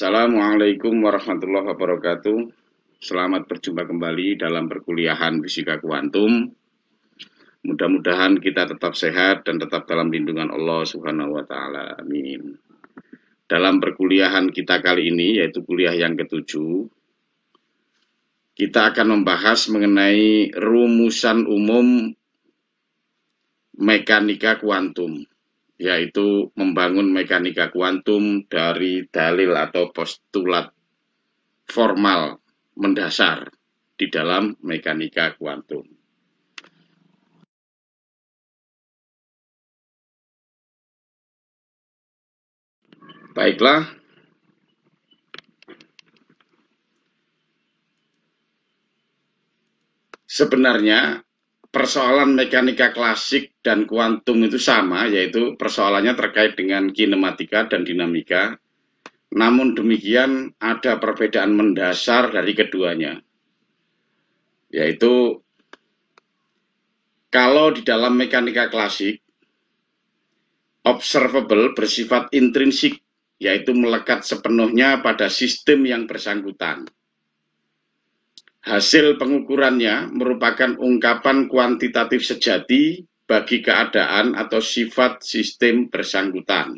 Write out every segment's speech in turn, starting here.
Assalamualaikum warahmatullahi wabarakatuh. Selamat berjumpa kembali dalam perkuliahan fisika kuantum. Mudah-mudahan kita tetap sehat dan tetap dalam lindungan Allah Subhanahu wa taala. Amin. Dalam perkuliahan kita kali ini, yaitu kuliah yang ketujuh, kita akan membahas mengenai rumusan umum mekanika kuantum, yaitu membangun mekanika kuantum dari dalil atau postulat formal mendasar di dalam mekanika kuantum. Baiklah, sebenarnya persoalan mekanika klasik dan kuantum itu sama, yaitu persoalannya terkait dengan kinematika dan dinamika. Namun demikian ada perbedaan mendasar dari keduanya, yaitu kalau di dalam mekanika klasik, observable bersifat intrinsik, yaitu melekat sepenuhnya pada sistem yang bersangkutan. Hasil pengukurannya merupakan ungkapan kuantitatif sejati bagi keadaan atau sifat sistem bersangkutan.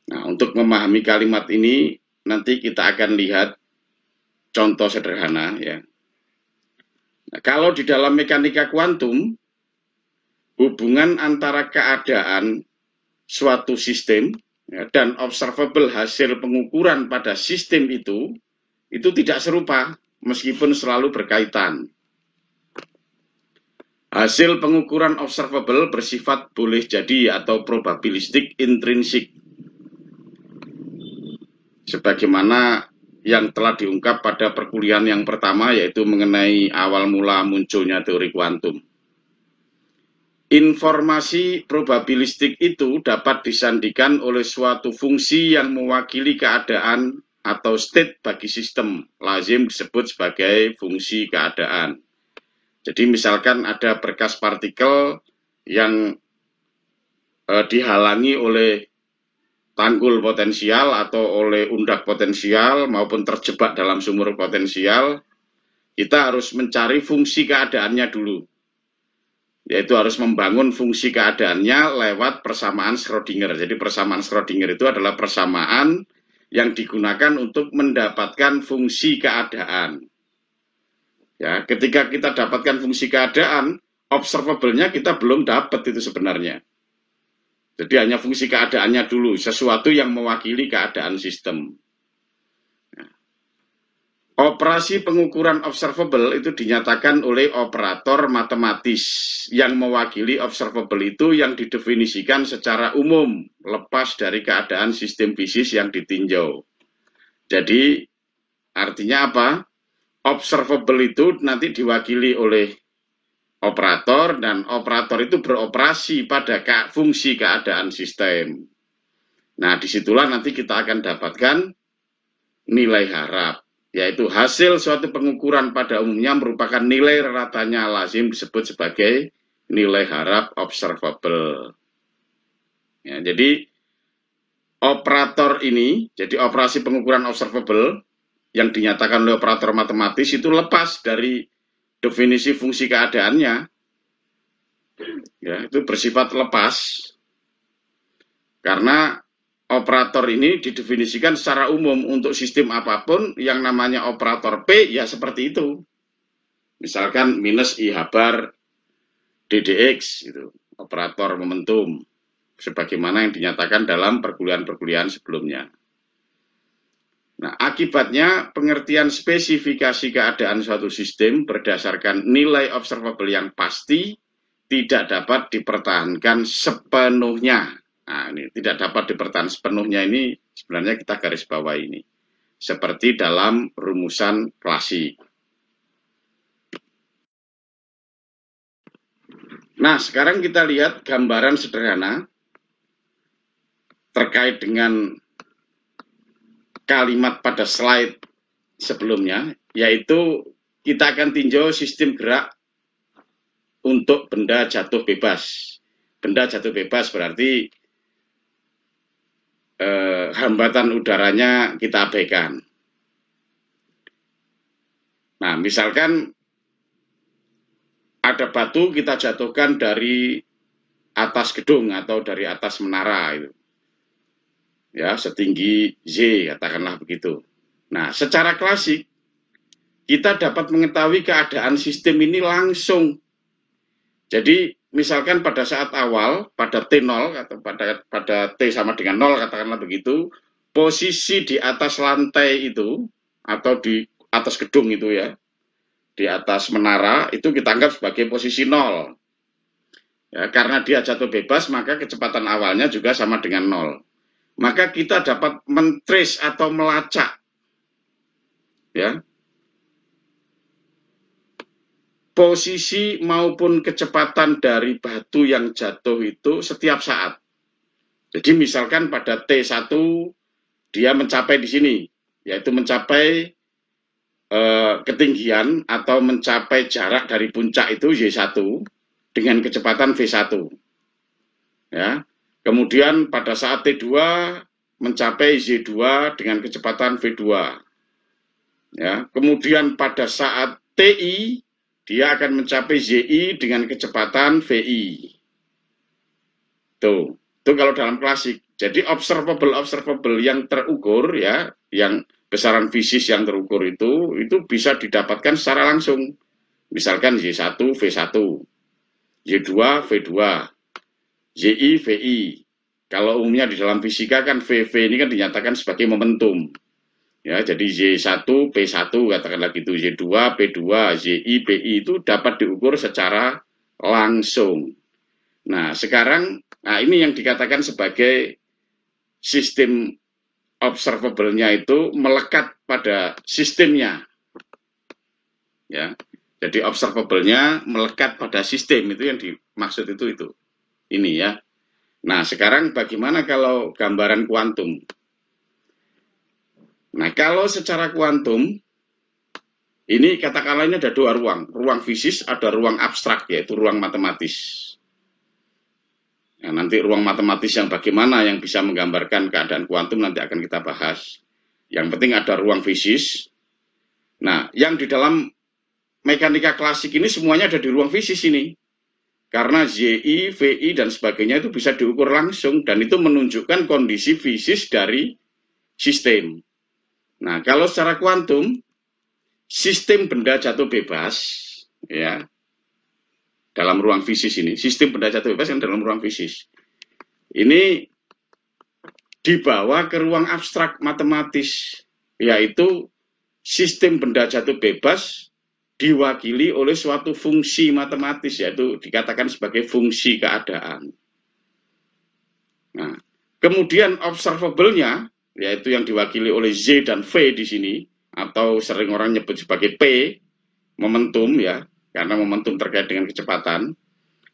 Nah, untuk memahami kalimat ini, nanti kita akan lihat contoh sederhana, ya. Nah, kalau di dalam mekanika kuantum, hubungan antara keadaan suatu sistem ya, dan observable hasil pengukuran pada sistem itu tidak serupa, meskipun selalu berkaitan. Hasil pengukuran observable bersifat boleh jadi atau probabilistik intrinsik, sebagaimana yang telah diungkap pada perkuliahan yang pertama, yaitu mengenai awal mula munculnya teori kuantum. Informasi probabilistik itu dapat disandikan oleh suatu fungsi yang mewakili keadaan atau state bagi sistem, lazim disebut sebagai fungsi keadaan. Jadi misalkan ada berkas partikel yang dihalangi oleh tanggul potensial atau oleh undak potensial maupun terjebak dalam sumur potensial, kita harus mencari fungsi keadaannya dulu, yaitu harus membangun fungsi keadaannya lewat persamaan Schrödinger. Jadi persamaan Schrödinger itu adalah persamaan yang digunakan untuk mendapatkan fungsi keadaan. Ya, ketika kita dapatkan fungsi keadaan, observable-nya kita belum dapat itu sebenarnya. Jadi hanya fungsi keadaannya dulu, sesuatu yang mewakili keadaan sistem. Operasi pengukuran observable itu dinyatakan oleh operator matematis yang mewakili observable itu yang didefinisikan secara umum lepas dari keadaan sistem fisis yang ditinjau. Jadi artinya apa? Observable itu nanti diwakili oleh operator dan operator itu beroperasi pada fungsi keadaan sistem. Nah, disitulah nanti kita akan dapatkan nilai harap, yaitu hasil suatu pengukuran pada umumnya merupakan nilai ratanya lazim disebut sebagai nilai harap observable. Ya, jadi operator ini, jadi operasi pengukuran observable yang dinyatakan oleh operator matematis itu lepas dari definisi fungsi keadaannya. Ya, itu bersifat lepas karena operator ini didefinisikan secara umum untuk sistem apapun yang namanya operator P, ya seperti itu. Misalkan minus I habar DDX, itu operator momentum, sebagaimana yang dinyatakan dalam perkuliahan-perkuliahan sebelumnya. Nah, akibatnya pengertian spesifikasi keadaan suatu sistem berdasarkan nilai observable yang pasti tidak dapat dipertahankan sepenuhnya. Nah, ini tidak dapat dipertahankan sepenuhnya ini sebenarnya kita garis bawah ini. Seperti dalam rumusan klasik. Nah, sekarang kita lihat gambaran sederhana terkait dengan kalimat pada slide sebelumnya, yaitu kita akan tinjau sistem gerak untuk benda jatuh bebas. Benda jatuh bebas berarti hambatan udaranya kita abaikan. Nah, misalkan ada batu kita jatuhkan dari atas gedung atau dari atas menara itu. Ya, setinggi Z katakanlah begitu. Nah, secara klasik kita dapat mengetahui keadaan sistem ini langsung. Jadi, misalkan pada saat awal pada T0 atau pada T sama dengan 0 katakanlah begitu, posisi di atas lantai itu atau di atas gedung itu ya, di atas menara itu kita anggap sebagai posisi 0. Ya, karena dia jatuh bebas, maka kecepatan awalnya juga sama dengan 0. Maka kita dapat mentrace atau melacak ya, posisi maupun kecepatan dari batu yang jatuh itu setiap saat. Jadi misalkan pada T1 dia mencapai di sini, yaitu mencapai ketinggian atau mencapai jarak dari puncak itu Y1 dengan kecepatan V1. Ya. Kemudian pada saat T2 mencapai Z2 dengan kecepatan V2. Ya. Kemudian pada saat TI dia akan mencapai ZI dengan kecepatan VI. Tuh, itu kalau dalam klasik. Jadi observable yang terukur ya, yang besaran fisis yang terukur itu bisa didapatkan secara langsung. Misalkan Y1 V1, Y2 V2, YI VI. Kalau umumnya di dalam fisika kan VV ini kan dinyatakan sebagai momentum. Ya, jadi Y1 P1 katakanlah gitu, Y2 P2, YI PI itu dapat diukur secara langsung. Nah, sekarang ini yang dikatakan sebagai sistem observable-nya itu melekat pada sistemnya. Ya. Jadi observable-nya melekat pada sistem, itu yang dimaksud itu. Ini ya. Nah, sekarang bagaimana kalau gambaran kuantum? Nah, kalau secara kuantum, ini katakanlah ini ada dua ruang. Ruang fisis, ada ruang abstrak, yaitu ruang matematis. Nah, nanti ruang matematis yang bagaimana yang bisa menggambarkan keadaan kuantum nanti akan kita bahas. Yang penting ada ruang fisis. Nah, yang di dalam mekanika klasik ini semuanya ada di ruang fisis ini. Karena ZI, VI, dan sebagainya itu bisa diukur langsung. Dan itu menunjukkan kondisi fisis dari sistem. Nah, kalau secara kuantum, sistem benda jatuh bebas, ya, dalam ruang fisis ini, sistem benda jatuh bebas yang dalam ruang fisis, ini dibawa ke ruang abstrak matematis, yaitu sistem benda jatuh bebas diwakili oleh suatu fungsi matematis, yaitu dikatakan sebagai fungsi keadaan. Nah, kemudian observable-nya, yaitu yang diwakili oleh Z dan V di sini, atau sering orang nyebut sebagai P, momentum ya, karena momentum terkait dengan kecepatan.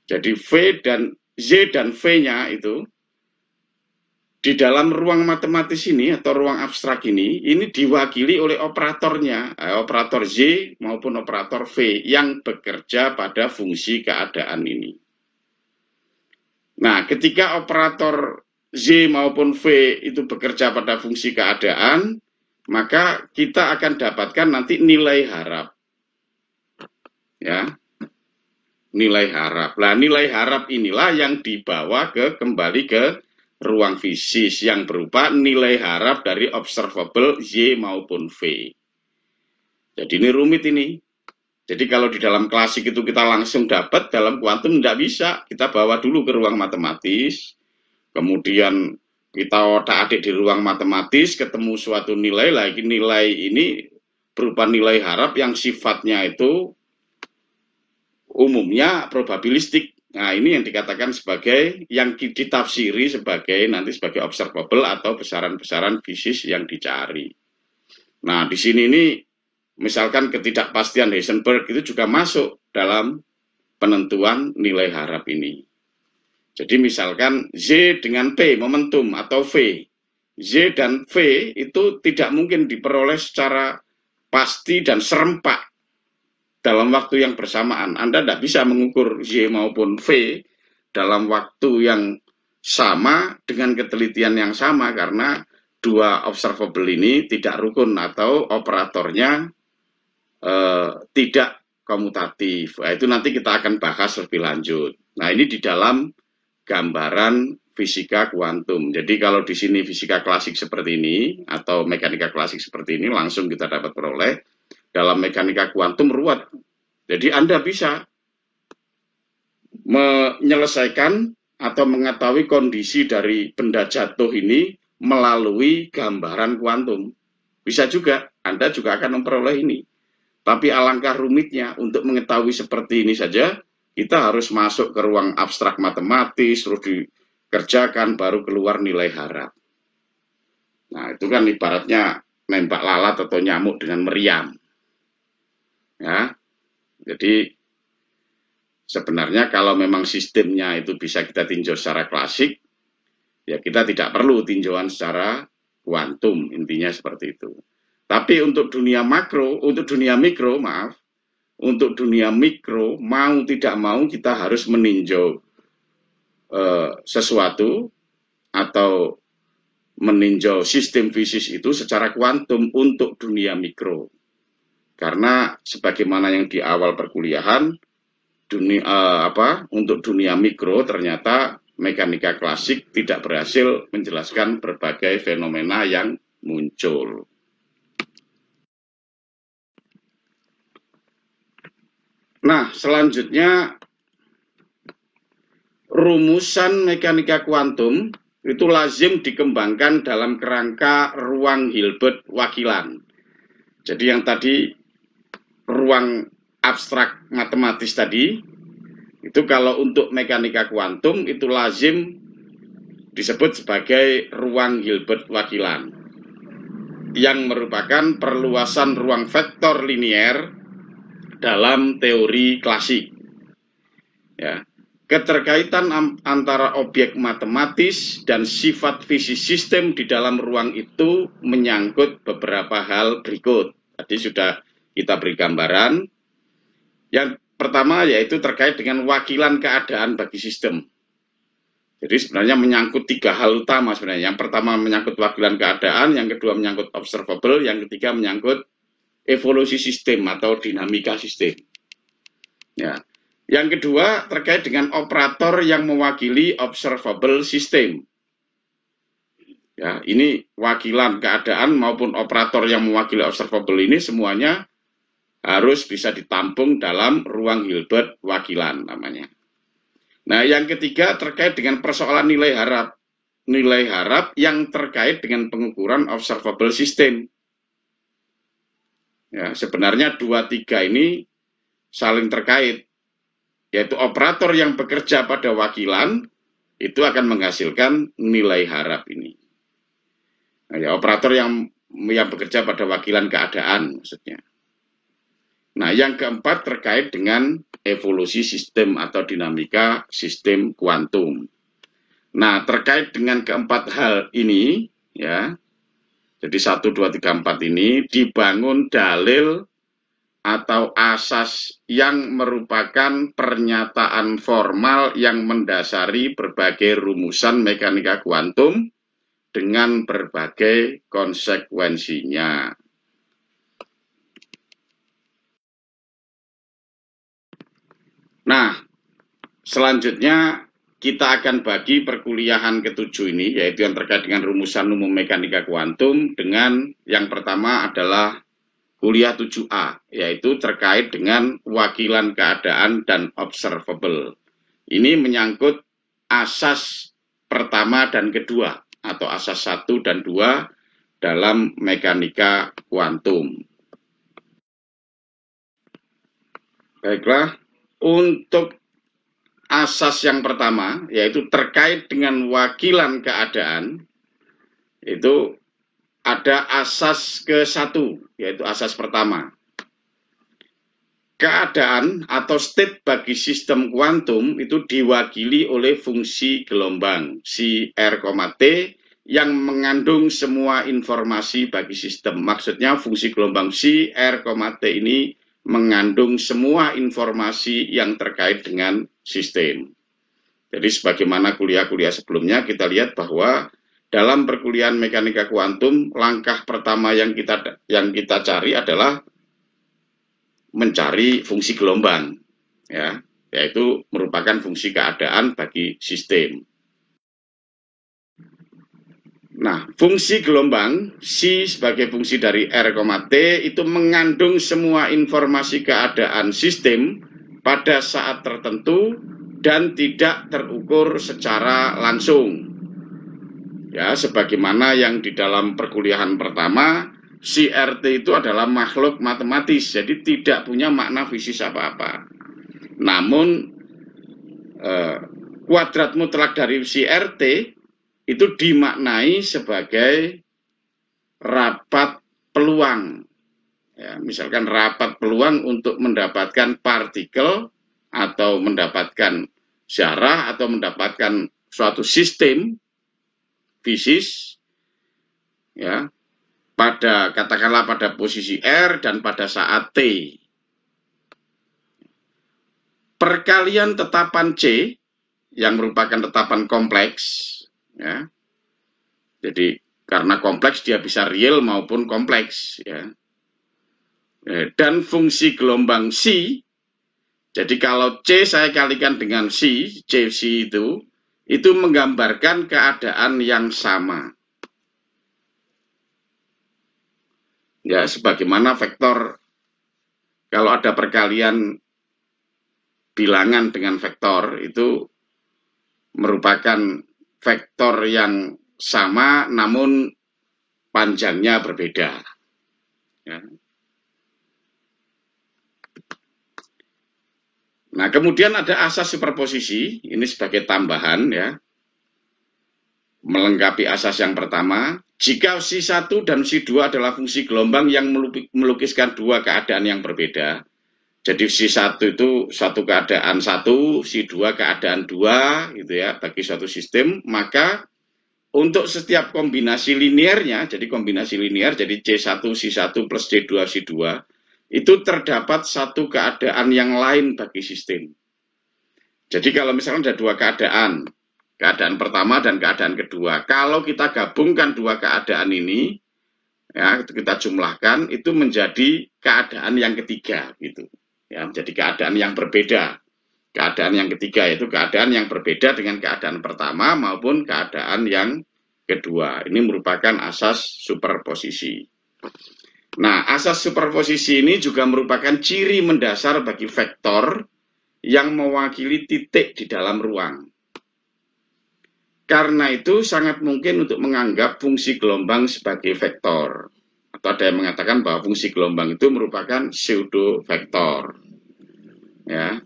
Jadi V dan Z dan V-nya itu di dalam ruang matematis ini atau ruang abstrak ini diwakili oleh operatornya, operator Z maupun operator V yang bekerja pada fungsi keadaan ini. Nah, ketika operator Z maupun V itu bekerja pada fungsi keadaan, maka kita akan dapatkan nanti nilai harap. Ya. Nilai harap. Nah, nilai harap inilah yang dibawa kembali ke ruang fisis yang berupa nilai harap dari observable Y maupun V. Jadi ini rumit ini. Jadi kalau di dalam klasik itu kita langsung dapat, dalam kuantum tidak bisa. Kita bawa dulu ke ruang matematis, kemudian kita otak-atik di ruang matematis, ketemu suatu nilai, lagi nilai ini berupa nilai harap yang sifatnya itu umumnya probabilistik. Nah, ini yang dikatakan sebagai, yang ditafsiri sebagai nanti sebagai observable atau besaran-besaran fisis yang dicari. Nah, di sini ini misalkan ketidakpastian Heisenberg itu juga masuk dalam penentuan nilai harap ini. Jadi misalkan Z dengan P, momentum atau V. Z dan V itu tidak mungkin diperoleh secara pasti dan serempak dalam waktu yang bersamaan. Anda tidak bisa mengukur Z maupun V dalam waktu yang sama dengan ketelitian yang sama karena dua observable ini tidak rukun atau operatornya tidak komutatif. Nah, itu nanti kita akan bahas lebih lanjut. Nah, ini di dalam gambaran fisika kuantum. Jadi kalau di sini fisika klasik seperti ini atau mekanika klasik seperti ini langsung kita dapat peroleh. Dalam mekanika kuantum ruwet. Jadi Anda bisa menyelesaikan atau mengetahui kondisi dari benda jatuh ini melalui gambaran kuantum. Bisa juga, Anda juga akan memperoleh ini. Tapi alangkah rumitnya untuk mengetahui seperti ini saja, kita harus masuk ke ruang abstrak matematis, terus dikerjakan, baru keluar nilai harap. Nah, itu kan ibaratnya nembak lalat atau nyamuk dengan meriam. Ya, jadi sebenarnya kalau memang sistemnya itu bisa kita tinjau secara klasik, ya kita tidak perlu tinjauan secara kuantum, intinya seperti itu. Tapi untuk dunia makro, untuk dunia mikro, untuk dunia mikro, mau tidak mau kita harus meninjau sesuatu atau meninjau sistem fisik itu secara kuantum untuk dunia mikro. Karena sebagaimana yang di awal perkuliahan, untuk dunia mikro ternyata mekanika klasik tidak berhasil menjelaskan berbagai fenomena yang muncul. Nah, selanjutnya rumusan mekanika kuantum itu lazim dikembangkan dalam kerangka ruang Hilbert wakilan. Jadi yang tadi ruang abstrak matematis tadi, itu kalau untuk mekanika kuantum itu lazim disebut sebagai ruang Hilbert wakilan, yang merupakan perluasan ruang vektor linier dalam teori klasik. Ya. Keterkaitan antara objek matematis dan sifat fisik sistem di dalam ruang itu menyangkut beberapa hal berikut. Tadi sudah kita beri gambaran. Yang pertama yaitu terkait dengan wakilan keadaan bagi sistem. Jadi sebenarnya menyangkut tiga hal utama sebenarnya. Yang pertama menyangkut wakilan keadaan, yang kedua menyangkut observable, yang ketiga menyangkut evolusi sistem atau dinamika sistem. Ya. Yang kedua terkait dengan operator yang mewakili observable system. Ya, ini wakilan keadaan maupun operator yang mewakili observable ini semuanya harus bisa ditampung dalam ruang Hilbert wakilan namanya. Nah, yang ketiga terkait dengan persoalan nilai harap. Nilai harap yang terkait dengan pengukuran observable system. Ya, sebenarnya 2-3 ini saling terkait, yaitu operator yang bekerja pada wakilan itu akan menghasilkan nilai harap ini. Nah, ya, operator yang bekerja pada wakilan keadaan maksudnya. Nah, yang keempat terkait dengan evolusi sistem atau dinamika sistem kuantum. Nah, terkait dengan keempat hal ini, ya, jadi 1, 2, 3, 4 ini dibangun dalil atau asas yang merupakan pernyataan formal yang mendasari berbagai rumusan mekanika kuantum dengan berbagai konsekuensinya. Nah, selanjutnya kita akan bagi perkuliahan ke-7 ini, yaitu yang terkait dengan rumusan umum mekanika kuantum, dengan yang pertama adalah kuliah 7A, yaitu terkait dengan wakilan keadaan dan observable. Ini menyangkut asas pertama dan kedua, atau asas 1 dan 2 dalam mekanika kuantum. Baiklah, untuk asas yang pertama, yaitu terkait dengan wakilan keadaan, itu ada asas ke-1, yaitu asas pertama. Keadaan atau state bagi sistem kuantum itu diwakili oleh fungsi gelombang, si R, T, yang mengandung semua informasi bagi sistem. Maksudnya fungsi gelombang si R, T ini mengandung semua informasi yang terkait dengan sistem. Jadi sebagaimana kuliah-kuliah sebelumnya kita lihat bahwa dalam perkuliahan mekanika kuantum, langkah pertama yang kita cari adalah mencari fungsi gelombang, ya, yaitu merupakan fungsi keadaan bagi sistem. Nah, fungsi gelombang C sebagai fungsi dari R, T itu mengandung semua informasi keadaan sistem pada saat tertentu dan tidak terukur secara langsung. Ya, sebagaimana yang di dalam perkuliahan pertama, CRT itu adalah makhluk matematis, jadi tidak punya makna fisis apa-apa. Namun, kuadrat mutlak dari CRT itu dimaknai sebagai rapat peluang. Ya, misalkan rapat peluang untuk mendapatkan partikel atau mendapatkan syarah atau mendapatkan suatu sistem fisis, ya, katakanlah pada posisi R dan pada saat T. Perkalian tetapan C yang merupakan tetapan kompleks, ya. Jadi karena kompleks dia bisa real maupun kompleks, ya. Dan fungsi gelombang C, jadi kalau C saya kalikan dengan C itu menggambarkan keadaan yang sama. Ya, sebagaimana vektor, kalau ada perkalian bilangan dengan vektor, itu merupakan vektor yang sama namun panjangnya berbeda. Ya. Nah, kemudian ada asas superposisi, ini sebagai tambahan, ya, melengkapi asas yang pertama. Jika C1 dan C2 adalah fungsi gelombang yang melukiskan dua keadaan yang berbeda, jadi C1 itu satu keadaan satu, C2 keadaan dua, gitu ya, bagi suatu sistem, maka untuk setiap kombinasi linearnya, jadi kombinasi linear, jadi C1, C1 plus C2, C2, itu terdapat satu keadaan yang lain bagi sistem. Jadi kalau misalnya ada dua keadaan pertama dan keadaan kedua, kalau kita gabungkan dua keadaan ini, ya, kita jumlahkan, itu menjadi keadaan yang ketiga, gitu. Ya, menjadi keadaan yang berbeda. Keadaan yang ketiga yaitu keadaan yang berbeda dengan keadaan pertama maupun keadaan yang kedua. Ini merupakan asas superposisi. Nah, asas superposisi ini juga merupakan ciri mendasar bagi vektor yang mewakili titik di dalam ruang. Karena itu sangat mungkin untuk menganggap fungsi gelombang sebagai vektor. Atau ada yang mengatakan bahwa fungsi gelombang itu merupakan pseudo vektor. Ya,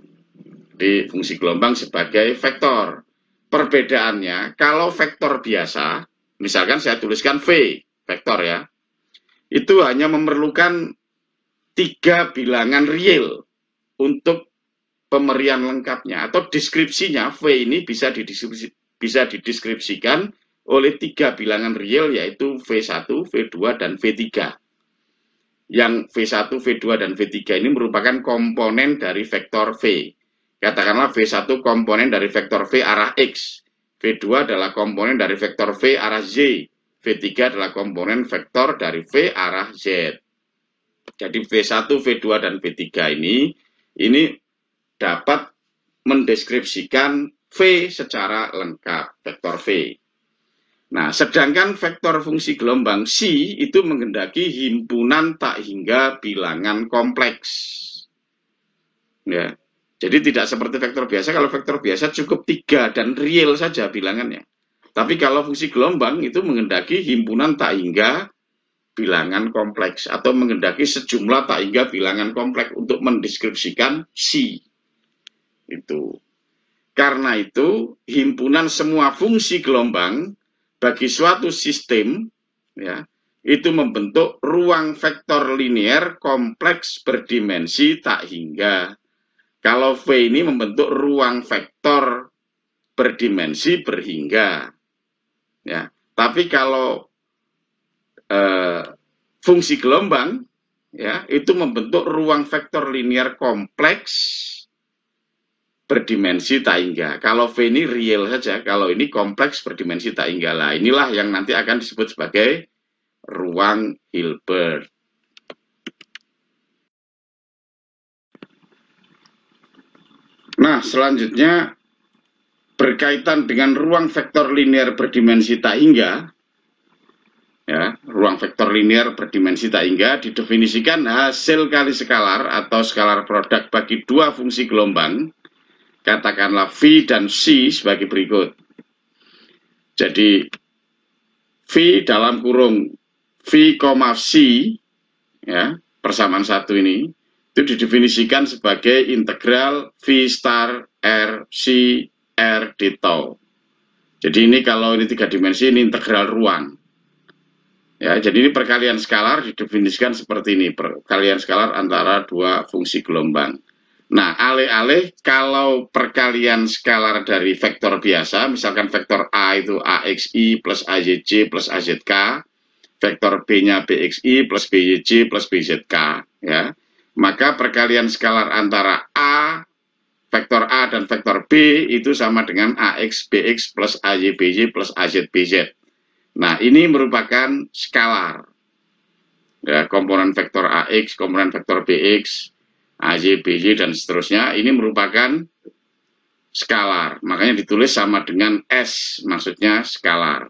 di fungsi gelombang sebagai vektor. Perbedaannya, kalau vektor biasa, misalkan saya tuliskan V, vektor ya, itu hanya memerlukan 3 bilangan real untuk pemberian lengkapnya, atau deskripsinya. V ini bisa dideskripsikan oleh 3 bilangan real, yaitu V1, V2, dan V3. Yang V1, V2, dan V3 ini merupakan komponen dari vektor V. Katakanlah V1 komponen dari vektor V arah X, V2 adalah komponen dari vektor V arah Z, V3 adalah komponen vektor dari V arah Z. Jadi V1, V2, dan V3 ini dapat mendeskripsikan V secara lengkap, vektor V. Nah, sedangkan vektor fungsi gelombang C itu menghendaki himpunan tak hingga bilangan kompleks. Ya. Jadi tidak seperti vektor biasa. Kalau vektor biasa cukup 3 dan real saja bilangannya. Tapi kalau fungsi gelombang itu menghendaki himpunan tak hingga bilangan kompleks, atau menghendaki sejumlah tak hingga bilangan kompleks untuk mendeskripsikan C. Itu. Karena itu, himpunan semua fungsi gelombang bagi suatu sistem, ya, itu membentuk ruang vektor linear kompleks berdimensi tak hingga. Kalau V ini membentuk ruang vektor berdimensi berhingga. Ya, tapi kalau fungsi gelombang, ya, itu membentuk ruang vektor linear kompleks berdimensi tak hingga. Kalau V ini real saja, kalau ini kompleks berdimensi tak hingga. Lah, inilah yang nanti akan disebut sebagai ruang Hilbert. Nah, selanjutnya berkaitan dengan ruang vektor linear berdimensi tak hingga. Ya, ruang vektor linear berdimensi tak hingga didefinisikan hasil kali skalar atau skalar produk bagi dua fungsi gelombang, katakanlah V dan C sebagai berikut. Jadi V dalam kurung V, C, ya, persamaan satu ini, itu didefinisikan sebagai integral V star R C R d tau. Jadi ini kalau ini tiga dimensi, ini integral ruang. Ya, jadi ini perkalian skalar didefinisikan seperti ini, perkalian skalar antara dua fungsi gelombang. Nah, alih-alih kalau perkalian skalar dari vektor biasa, misalkan vektor A itu AXI plus AYJ plus AZK, vektor B-nya BXI plus BYJ plus BZK, ya. Maka perkalian skalar antara A, vektor A dan vektor B itu sama dengan AX BX plus AYBY plus AZBZ. Nah, ini merupakan skalar. Ya, komponen vektor AX, komponen vektor BX, AY, BY, dan seterusnya, ini merupakan skalar. Makanya ditulis sama dengan S, maksudnya skalar.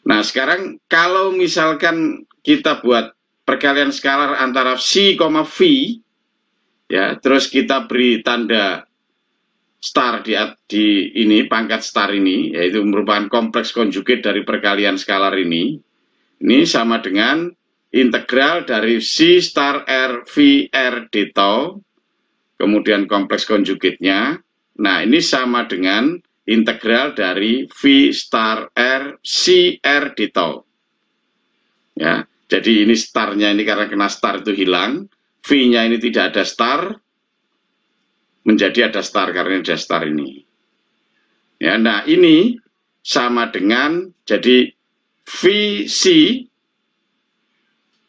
Nah, sekarang kalau misalkan kita buat perkalian skalar antara C, V, ya, terus kita beri tanda star di ini, pangkat star ini, yaitu merupakan kompleks konjugat dari perkalian skalar ini sama dengan integral dari C star R V R d tau, kemudian kompleks konjugatnya, nah ini sama dengan integral dari V star R C R d tau. Ya, jadi ini starnya ini karena kena star itu hilang, V-nya ini tidak ada star, menjadi ada star karena ada star ini. Ya, nah ini sama dengan jadi VC,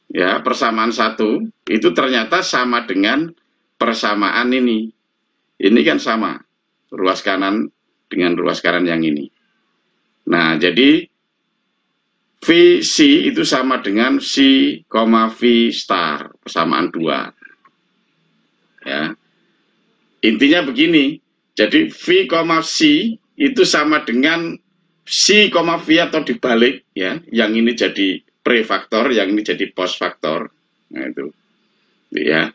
ya, persamaan satu itu ternyata sama dengan persamaan ini. Ini kan sama ruas kanan dengan ruas kanan yang ini. Nah, jadi VC itu sama dengan C, V star persamaan 2. Ya. Intinya begini, jadi V, C itu sama dengan C, V atau dibalik, ya, yang ini jadi prefaktor, yang ini jadi postfaktor. Nah, itu. Ya.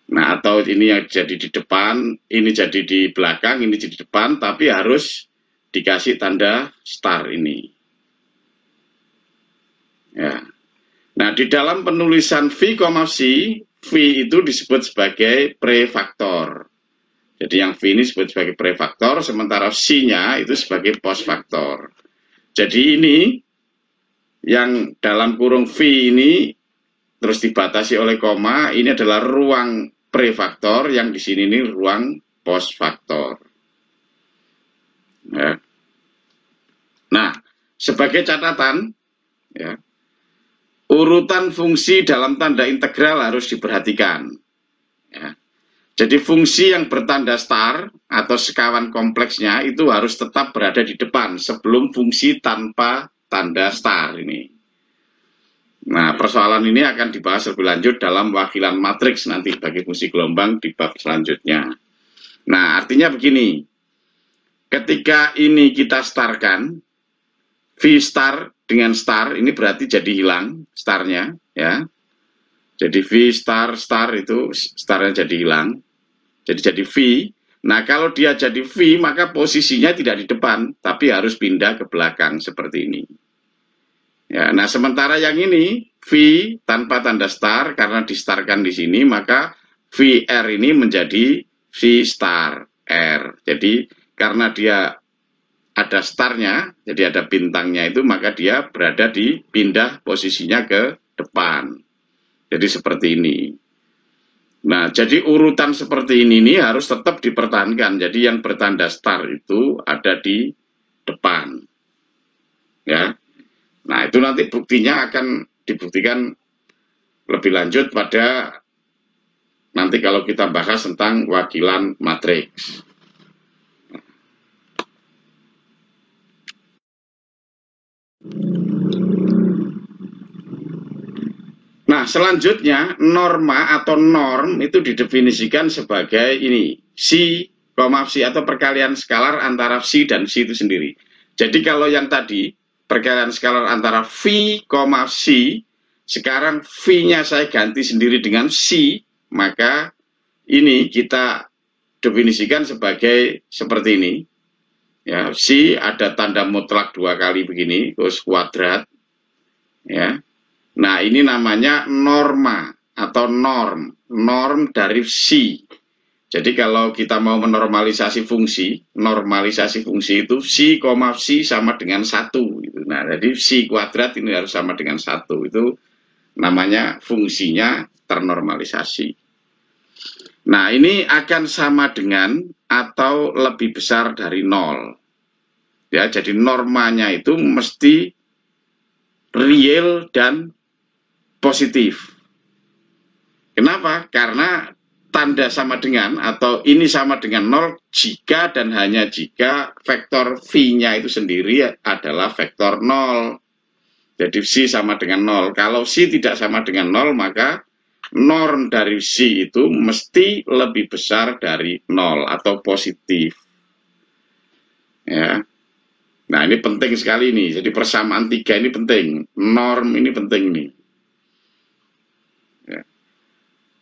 Nah, atau ini yang jadi di depan, ini jadi di belakang, ini jadi di depan, tapi harus dikasih tanda star ini. Ya. Nah, di dalam penulisan V, C, V itu disebut sebagai prefaktor. Jadi yang V ini disebut sebagai prefaktor, sementara C-nya itu sebagai postfaktor. Jadi ini, yang dalam kurung V ini, terus dibatasi oleh koma, ini adalah ruang prefaktor, yang di sini ini ruang postfaktor. Ya. Nah, sebagai catatan, ya, urutan fungsi dalam tanda integral harus diperhatikan. Ya. Jadi fungsi yang bertanda star atau sekawan kompleksnya itu harus tetap berada di depan sebelum fungsi tanpa tanda star ini. Nah, persoalan ini akan dibahas lebih lanjut dalam wakilan matriks nanti bagi fungsi gelombang di bab selanjutnya. Nah, artinya begini, ketika ini kita starkan, V star dengan star, ini berarti jadi hilang starnya, ya. Jadi V star itu starnya jadi hilang. Jadi V. Nah, kalau dia jadi V, maka posisinya tidak di depan, tapi harus pindah ke belakang seperti ini. Ya, nah sementara yang ini V tanpa tanda star karena distarkan di sini, maka VR ini menjadi V star R. Jadi karena dia ada starnya, jadi ada bintangnya itu, maka dia berada di pindah posisinya ke depan. Jadi seperti ini. Nah, jadi urutan seperti ini harus tetap dipertahankan. Jadi yang bertanda star itu ada di depan. Ya. Nah, itu nanti buktinya akan dibuktikan lebih lanjut pada nanti kalau kita bahas tentang wakilan matriks. Nah, selanjutnya norma atau norm itu didefinisikan sebagai ini, psi, psi atau perkalian skalar antara psi dan psi itu sendiri. Jadi kalau yang tadi perkalian skalar antara phi, psi, sekarang phi-nya saya ganti sendiri dengan psi, maka ini kita definisikan sebagai seperti ini. Ya, psi ada tanda mutlak 2 kali begini, terus kuadrat. Ya. Nah, ini namanya norma atau norm dari psi. Jadi kalau kita mau menormalisasi fungsi, normalisasi fungsi itu psi, psi sama dengan 1. Nah, jadi psi kuadrat ini harus sama dengan 1. Itu namanya fungsinya ternormalisasi. Nah, ini akan sama dengan atau lebih besar dari 0. Ya, jadi normanya itu mesti real dan positif. Kenapa? Karena tanda sama dengan atau ini sama dengan 0 jika dan hanya jika vektor phi-nya itu sendiri adalah vektor 0. Jadi psi sama dengan 0. Kalau psi tidak sama dengan 0, maka norm dari psi itu mesti lebih besar dari 0 atau positif. Ya. Nah, ini penting sekali nih. Jadi persamaan 3 ini penting. Norm ini penting nih.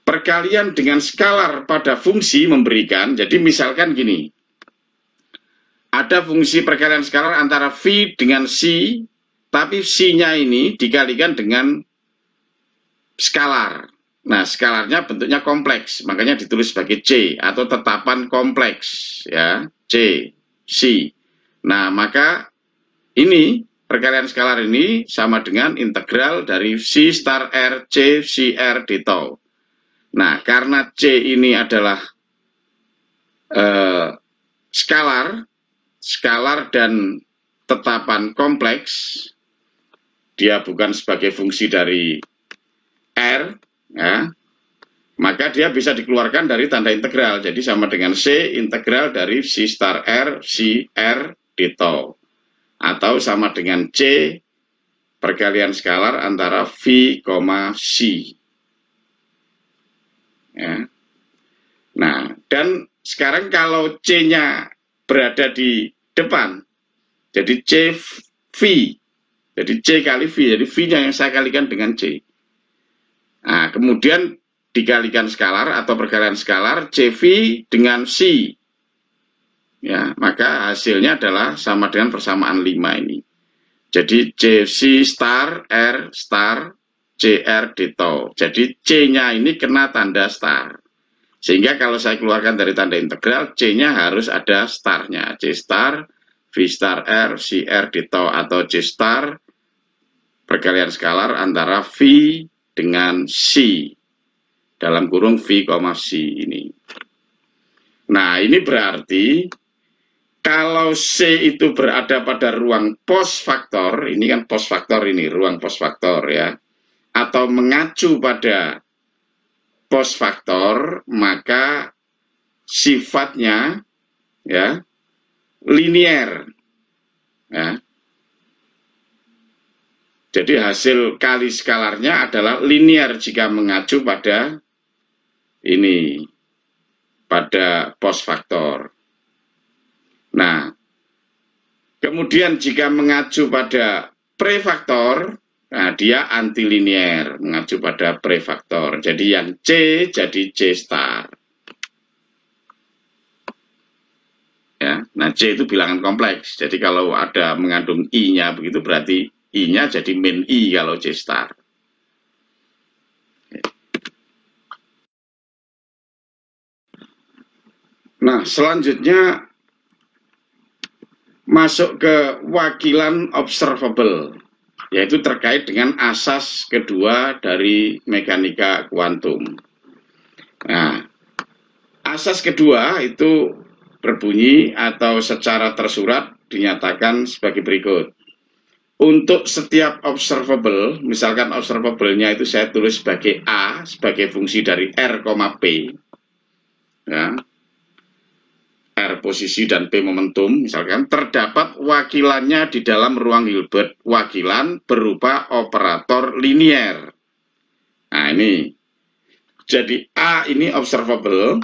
Perkalian dengan skalar pada fungsi memberikan, jadi misalkan gini, ada fungsi perkalian skalar antara phi dengan psi, tapi psi-nya ini dikalikan dengan skalar. Nah, skalarnya bentuknya kompleks, makanya ditulis sebagai C, atau tetapan kompleks, ya, C, psi. Nah, maka ini, perkalian skalar ini sama dengan integral dari psi star R, C, psi R di tau. Nah, karena C ini adalah skalar dan tetapan kompleks, dia bukan sebagai fungsi dari R, ya, maka dia bisa dikeluarkan dari tanda integral. Jadi sama dengan C integral dari psi star R, psi R di tau. Atau sama dengan C perkalian skalar antara phi, psi. Ya. Nah, dan sekarang kalau C-nya berada di depan, jadi C phi, jadi C kali phi, jadi phi-nya yang saya kalikan dengan C. Nah, kemudian dikalikan skalar atau perkalian skalar C phi dengan psi. Ya, maka hasilnya adalah sama dengan persamaan 5 ini. Jadi C psi star R star CR di tau. Jadi C-nya ini kena tanda star. Sehingga kalau saya keluarkan dari tanda integral, C-nya harus ada star-nya. C star, V star R, CR di tau. Atau C star, perkalian skalar antara V dengan C. Dalam kurung V, C ini. Nah, ini berarti kalau C itu berada pada ruang posfaktor, ini kan posfaktor ini, ruang posfaktor ya, atau mengacu pada posfaktor, maka sifatnya ya linier. Ya. Jadi hasil kali skalarnya adalah linier jika mengacu pada ini, pada posfaktor. Nah, kemudian jika mengacu pada prefaktor, nah, dia antilinier, mengacu pada prefaktor. Jadi yang C jadi C star. Ya, nah C itu bilangan kompleks. Jadi kalau ada mengandung I-nya begitu berarti I-nya jadi min I kalau C star. Nah, selanjutnya masuk ke wakilan observable, yaitu terkait dengan asas kedua dari mekanika kuantum. Nah, asas kedua itu berbunyi atau secara tersurat dinyatakan sebagai berikut. Untuk setiap observable, misalkan observable-nya itu saya tulis sebagai A, sebagai fungsi dari R, P, ya, R posisi dan P momentum, misalkan, terdapat wakilannya di dalam ruang Hilbert, wakilan berupa operator linier. Nah, ini. Jadi A ini observable,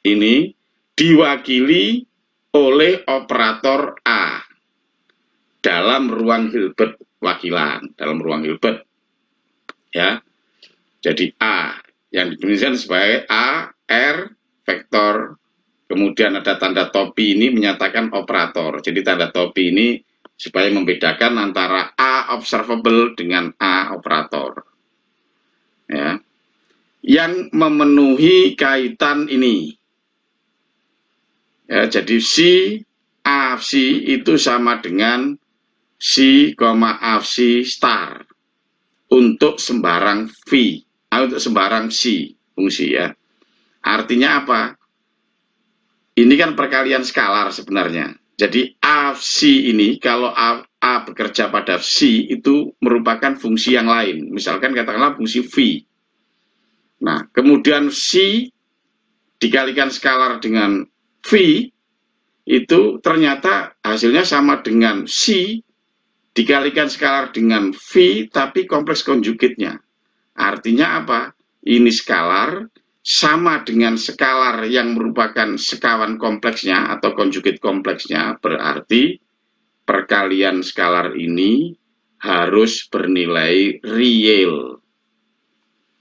ini diwakili oleh operator A dalam ruang Hilbert wakilan, dalam ruang Hilbert. Ya. Jadi A yang dituliskan sebagai A, R, vektor, kemudian ada tanda topi ini menyatakan operator. Jadi tanda topi ini supaya membedakan antara A observable dengan A operator. Ya. Yang memenuhi kaitan ini. Ya, jadi C itu sama dengan C, C star untuk sembarang V, untuk sembarang C fungsi ya. Artinya apa? Ini kan perkalian skalar sebenarnya. Jadi C ini kalau A bekerja pada C itu merupakan fungsi yang lain. Misalkan katakanlah fungsi V. Nah, kemudian C dikalikan skalar dengan V, itu ternyata hasilnya sama dengan C dikalikan skalar dengan V, tapi kompleks konjugatnya. Artinya apa? Ini skalar sama dengan skalar yang merupakan sekawan kompleksnya atau konjugat kompleksnya, berarti perkalian skalar ini harus bernilai real.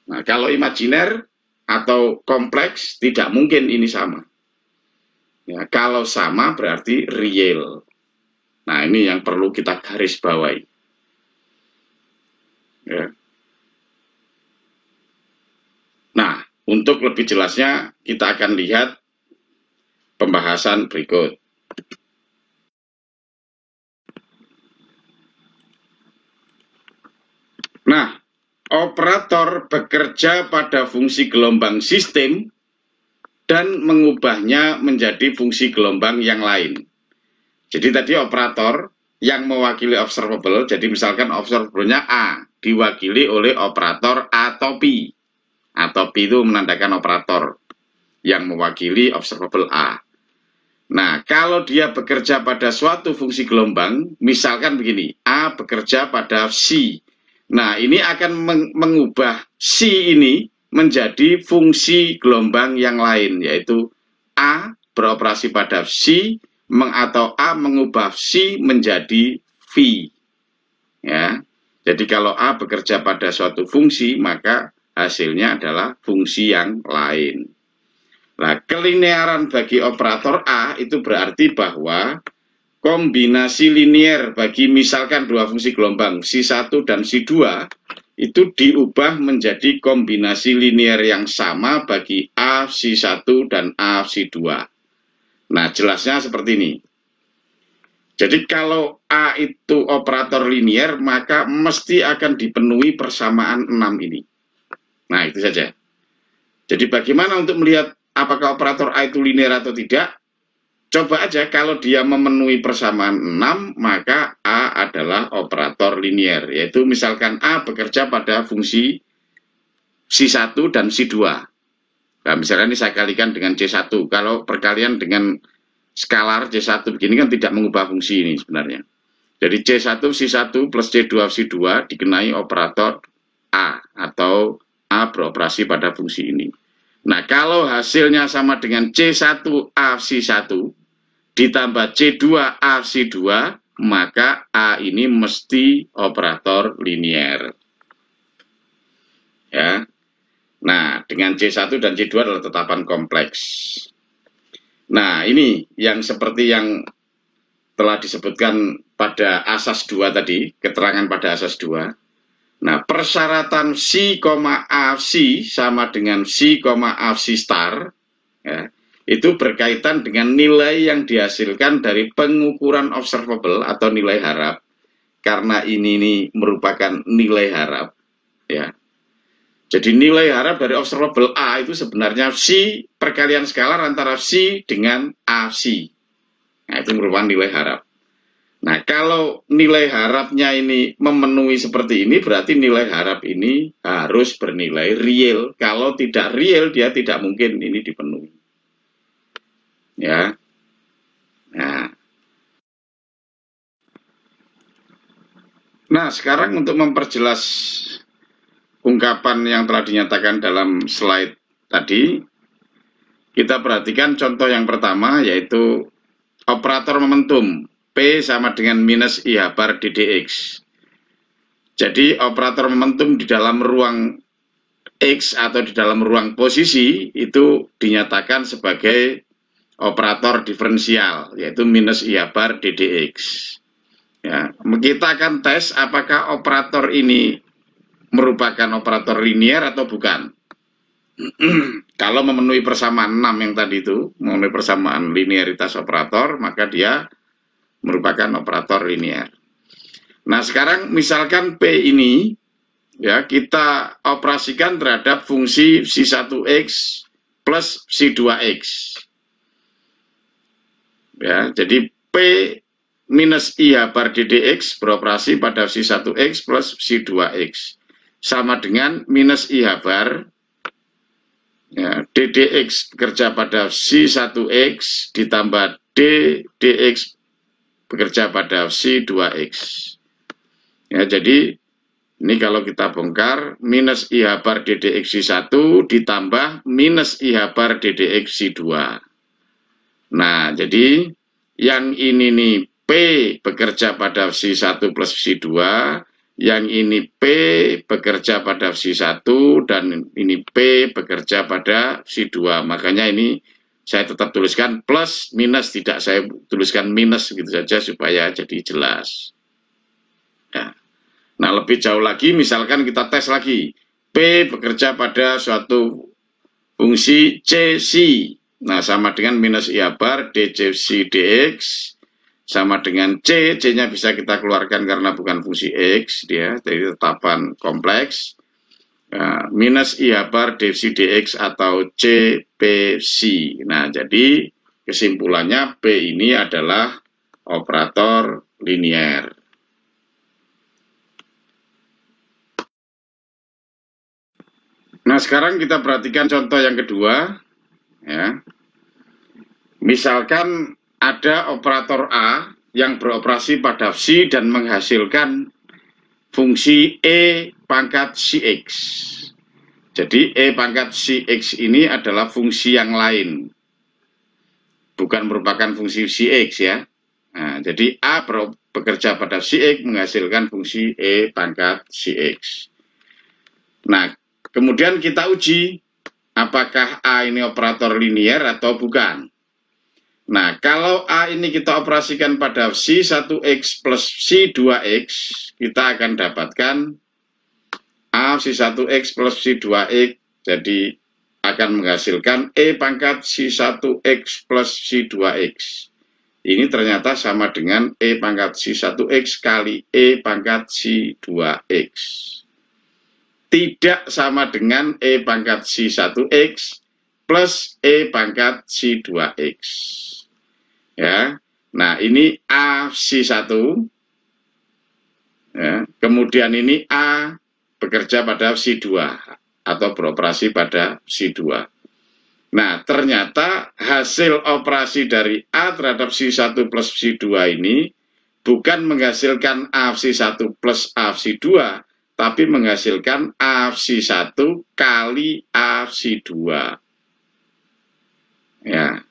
Nah, kalau imajiner atau kompleks tidak mungkin ini sama. Ya, kalau sama berarti real. Nah, ini yang perlu kita garis bawahi. Ya. Nah, untuk lebih jelasnya kita akan lihat pembahasan berikut. Nah, operator bekerja pada fungsi gelombang sistem dan mengubahnya menjadi fungsi gelombang yang lain. Jadi tadi operator yang mewakili observable, jadi misalkan observable-nya A, diwakili oleh operator atau P. Atau P itu menandakan operator yang mewakili observable A. Nah, kalau dia bekerja pada suatu fungsi gelombang, misalkan begini, A bekerja pada C. Nah, ini akan mengubah C ini menjadi fungsi gelombang yang lain, yaitu A beroperasi pada C, atau A mengubah C menjadi V. Ya. Jadi kalau A bekerja pada suatu fungsi, maka hasilnya adalah fungsi yang lain. Nah, kelinearan bagi operator A itu berarti bahwa kombinasi linier bagi misalkan dua fungsi gelombang C1 dan C2 itu diubah menjadi kombinasi linier yang sama bagi A C1 dan A C2. Nah, jelasnya seperti ini. Jadi kalau A itu operator linier, maka mesti akan dipenuhi persamaan 6 ini. Nah, itu saja. Jadi bagaimana untuk melihat apakah operator A itu linier atau tidak? Coba aja kalau dia memenuhi persamaan 6, maka A adalah operator linier. Yaitu misalkan A bekerja pada fungsi C1 dan C2. Nah, misalkan ini saya kalikan dengan C1. Kalau perkalian dengan skalar C1 begini kan tidak mengubah fungsi ini sebenarnya. Jadi C1 C1 plus C2 C2 dikenai operator A atau A beroperasi pada fungsi ini. Nah, kalau hasilnya sama dengan C1 A C1 ditambah C2 A C2, maka A ini mesti operator linier. Ya. Nah, dengan C1 dan C2 adalah tetapan kompleks. Nah, ini yang seperti yang telah disebutkan pada asas 2 tadi, keterangan pada asas 2. Nah, persyaratan C, AC sama dengan C, AC star, ya, itu berkaitan dengan nilai yang dihasilkan dari pengukuran observable atau nilai harap. Karena ini merupakan nilai harap, ya. Jadi nilai harap dari observable A itu sebenarnya C perkalian skalar antara C dengan AC. Nah, itu merupakan nilai harap. Nah, kalau nilai harapnya ini memenuhi seperti ini, berarti nilai harap ini harus bernilai real. Kalau tidak real, dia tidak mungkin ini dipenuhi. Ya. Nah, sekarang untuk memperjelas ungkapan yang telah dinyatakan dalam slide tadi, kita perhatikan contoh yang pertama, yaitu operator momentum. P sama dengan minus I bar DDX. Jadi operator momentum di dalam ruang X atau di dalam ruang posisi itu dinyatakan sebagai operator diferensial, yaitu minus I bar DDX. Ya, kita akan tes apakah operator ini merupakan operator linier atau bukan. Kalau memenuhi persamaan 6 yang tadi itu, memenuhi persamaan linearitas operator, maka dia merupakan operator linier. Nah, sekarang misalkan P ini ya kita operasikan terhadap fungsi psi1x plus psi2x. Ya, jadi P minus I bar DDX beroperasi pada psi1x plus psi2x. Sama dengan minus I bar ya, DDX bekerja pada psi1x ditambah DDX bekerja pada psi2x. Ya, jadi ini kalau kita bongkar minus I bar DDX psi1 ditambah minus I bar DDX psi2. Nah, jadi yang ini nih P bekerja pada psi1 plus psi2, yang ini P bekerja pada psi1 dan ini P bekerja pada psi2. Makanya ini saya tetap tuliskan plus minus, tidak saya tuliskan minus gitu saja supaya jadi jelas. Ya. Nah, lebih jauh lagi, misalkan kita tes lagi. P bekerja pada suatu fungsi CC. Nah, sama dengan minus I bar DCC DX. Sama dengan C. C-nya bisa kita keluarkan karena bukan fungsi X. Dia jadi tetapan kompleks. Minus I bar DC DX atau CPC. Nah, jadi kesimpulannya P ini adalah operator linier. Nah, sekarang kita perhatikan contoh yang kedua. Ya. Misalkan ada operator A yang beroperasi pada psi dan menghasilkan fungsi E pangkat Cx. Jadi E pangkat Cx ini adalah fungsi yang lain. Bukan merupakan fungsi Cx ya. Nah, jadi A bekerja pada Cx menghasilkan fungsi E pangkat Cx. Nah, kemudian kita uji apakah A ini operator linier atau bukan. Nah, kalau A ini kita operasikan pada psi1x plus psi2x, kita akan dapatkan A psi1x plus psi2x, jadi akan menghasilkan E pangkat psi1x plus psi2x. Ini ternyata sama dengan E pangkat psi1x kali E pangkat psi2x. Tidak sama dengan E pangkat psi1x plus E pangkat psi2x. Ya. Nah, ini A psi1. Ya. Kemudian ini A bekerja pada psi2 atau beroperasi pada psi2. Nah, ternyata hasil operasi dari A terhadap psi1 plus psi2 ini bukan menghasilkan A psi1 plus A psi2, tapi menghasilkan A psi1 kali A psi2. Ya.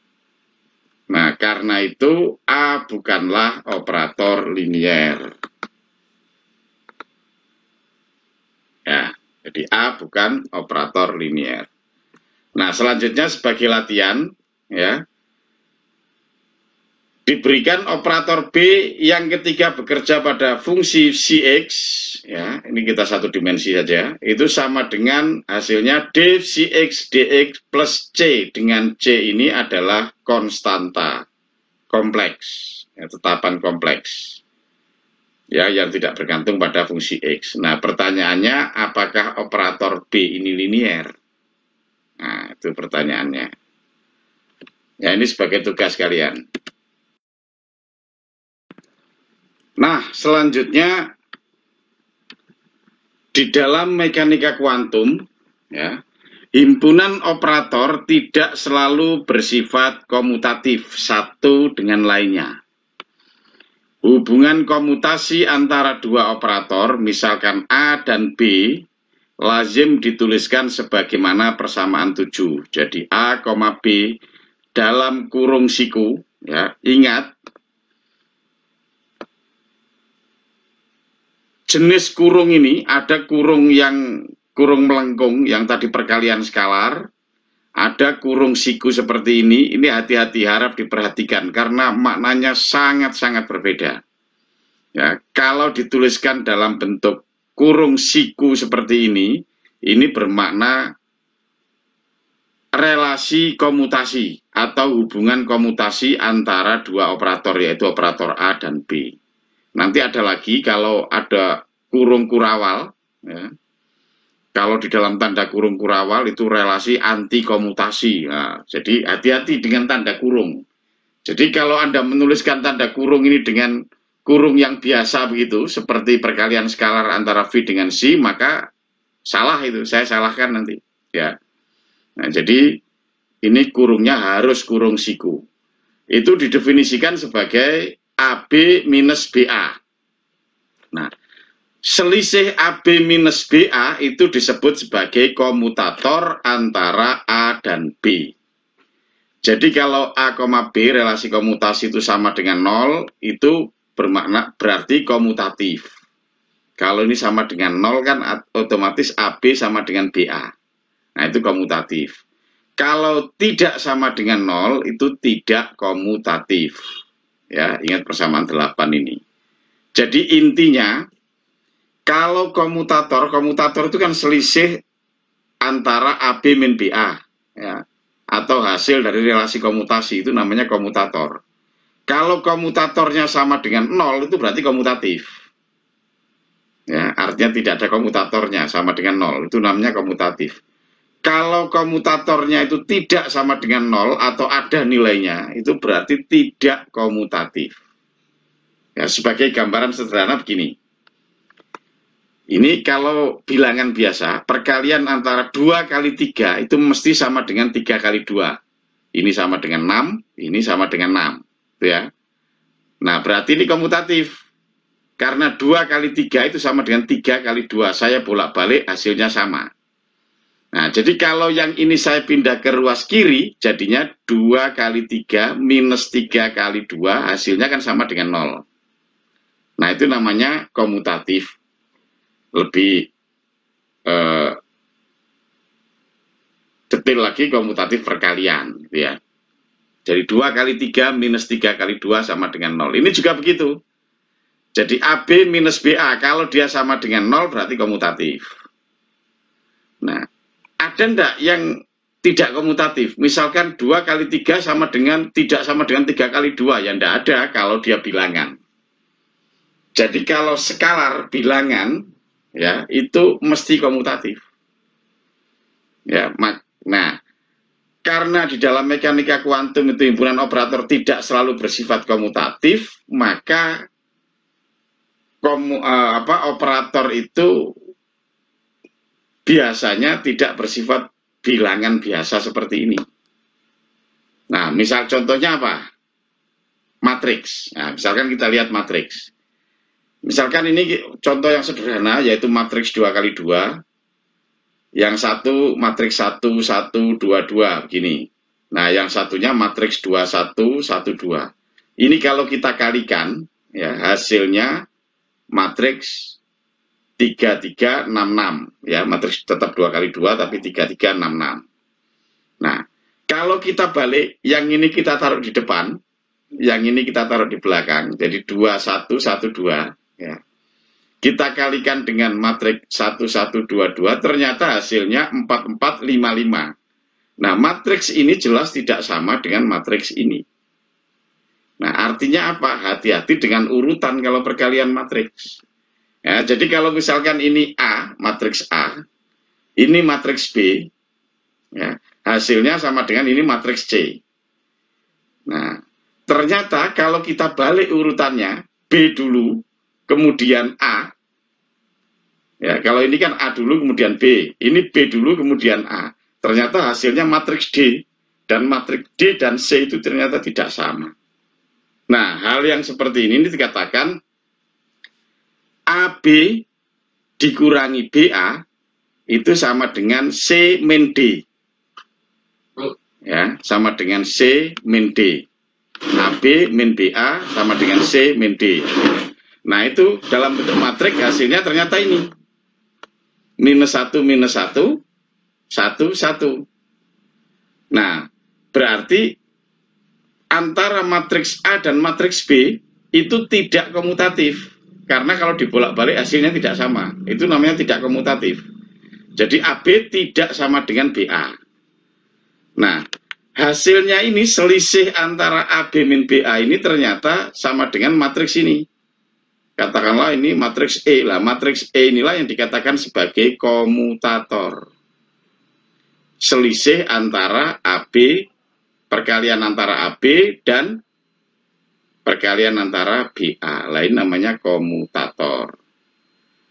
Nah, karena itu A bukanlah operator linier. Ya, jadi A bukan operator linier. Nah, selanjutnya sebagai latihan, ya, diberikan operator B yang ketiga bekerja pada fungsi Cx, ya, ini kita satu dimensi saja, itu sama dengan hasilnya D Cx dx plus C, dengan C ini adalah konstanta kompleks, ya, tetapan kompleks, ya, yang tidak bergantung pada fungsi X. Nah, pertanyaannya, apakah operator B ini linier? Nah, itu pertanyaannya. Ya, ini sebagai tugas kalian. Nah, selanjutnya di dalam mekanika kuantum, ya, himpunan operator tidak selalu bersifat komutatif satu dengan lainnya. Hubungan komutasi antara dua operator, misalkan A dan B, lazim dituliskan sebagaimana persamaan 7. Jadi A, B dalam kurung siku, ya, ingat jenis kurung ini ada kurung melengkung yang tadi perkalian skalar, ada kurung siku seperti ini hati-hati, harap diperhatikan karena maknanya sangat-sangat berbeda. Ya, kalau dituliskan dalam bentuk kurung siku seperti ini bermakna relasi komutasi atau hubungan komutasi antara dua operator, yaitu operator A dan B. Nanti ada lagi kalau ada kurung kurawal, ya. Kalau di dalam tanda kurung kurawal itu relasi anti komutasi. Nah, jadi hati-hati dengan tanda kurung. Jadi kalau Anda menuliskan tanda kurung ini dengan kurung yang biasa begitu, seperti perkalian skalar antara V dengan C, maka salah itu, saya salahkan nanti. Ya. Nah, jadi ini kurungnya harus kurung siku. Itu didefinisikan sebagai AB minus BA. Nah, selisih AB minus BA itu disebut sebagai komutator antara A dan B. Jadi kalau A, B relasi komutasi itu sama dengan 0, itu berarti komutatif. Kalau ini sama dengan 0 kan otomatis AB sama dengan BA. Nah, itu komutatif. Kalau tidak sama dengan 0, itu tidak komutatif. Ya, ingat persamaan 8 ini. Jadi intinya, kalau komutator itu kan selisih antara AB min BA, ya, atau hasil dari relasi komutasi, itu namanya komutator. Kalau komutatornya sama dengan 0, itu berarti komutatif. Ya, artinya tidak ada komutatornya sama dengan 0, itu namanya komutatif. Kalau komutatornya itu tidak sama dengan 0 atau ada nilainya, itu berarti tidak komutatif. Ya, sebagai gambaran sederhana begini. Ini kalau bilangan biasa, perkalian antara 2 kali 3 itu mesti sama dengan 3 kali 2. Ini sama dengan 6, ini sama dengan 6. Ya. Nah, berarti ini komutatif. Karena 2 kali 3 itu sama dengan 3 kali 2. Saya bolak-balik, hasilnya sama. Nah, jadi kalau yang ini saya pindah ke ruas kiri, jadinya 2 kali 3 minus 3 kali 2, hasilnya kan sama dengan 0. Nah, itu namanya komutatif. Lebih detail lagi komutatif perkalian, gitu ya. Jadi 2 kali 3 minus 3 kali 2 sama dengan 0. Ini juga begitu. Jadi AB minus BA, kalau dia sama dengan 0 berarti komutatif. Nah, ada enggak yang tidak komutatif? Misalkan 2 kali 3 sama dengan, tidak sama dengan 3 kali 2, ya enggak ada kalau dia bilangan. Jadi kalau skalar bilangan, ya, itu mesti komutatif. Ya, nah, karena di dalam mekanika kuantum itu himpunan operator tidak selalu bersifat komutatif, maka operator itu biasanya tidak bersifat bilangan biasa seperti ini. Nah, misal contohnya apa? Matriks. Nah, misalkan kita lihat matriks. Misalkan ini contoh yang sederhana, yaitu matriks 2 kali 2. Yang satu matriks 1, 1, 2, 2, begini. Nah, yang satunya matriks 2, 1, 1, 2. Ini kalau kita kalikan, ya, hasilnya matriks 3, 3, 6, 6. Ya, matriks tetap 2 kali 2, tapi 3, 3, 6, 6. Nah, kalau kita balik, yang ini kita taruh di depan, yang ini kita taruh di belakang, jadi 2, 1, 1, 2. Ya. Kita kalikan dengan matriks 1, 1, 2, 2, ternyata hasilnya 4, 4, 5, 5. Nah, matriks ini jelas tidak sama dengan matriks ini. Nah, artinya apa? Hati-hati dengan urutan kalau perkalian matriks. Ya, jadi kalau misalkan ini A, matriks A, ini matriks B, ya, hasilnya sama dengan ini matriks C. Nah, ternyata kalau kita balik urutannya, B dulu, kemudian A. Ya, kalau ini kan A dulu kemudian B, ini B dulu kemudian A. Ternyata hasilnya matriks D, dan matriks D dan C itu ternyata tidak sama. Nah, hal yang seperti ini dikatakan AB dikurangi BA itu sama dengan C min D. Ya, sama dengan C min D. AB min BA sama dengan C min D. Nah, itu dalam bentuk matriks hasilnya ternyata ini. Minus 1, minus 1, 1, 1. Nah, berarti antara matriks A dan matriks B itu tidak komutatif. Karena kalau dibolak-balik hasilnya tidak sama. Itu namanya tidak komutatif. Jadi AB tidak sama dengan BA. Nah, hasilnya ini selisih antara AB min BA ini ternyata sama dengan matriks ini. Katakanlah ini matriks E lah. Matriks E inilah yang dikatakan sebagai komutator. Selisih antara AB, perkalian antara AB dan perkalian antara BA. Lain namanya komutator.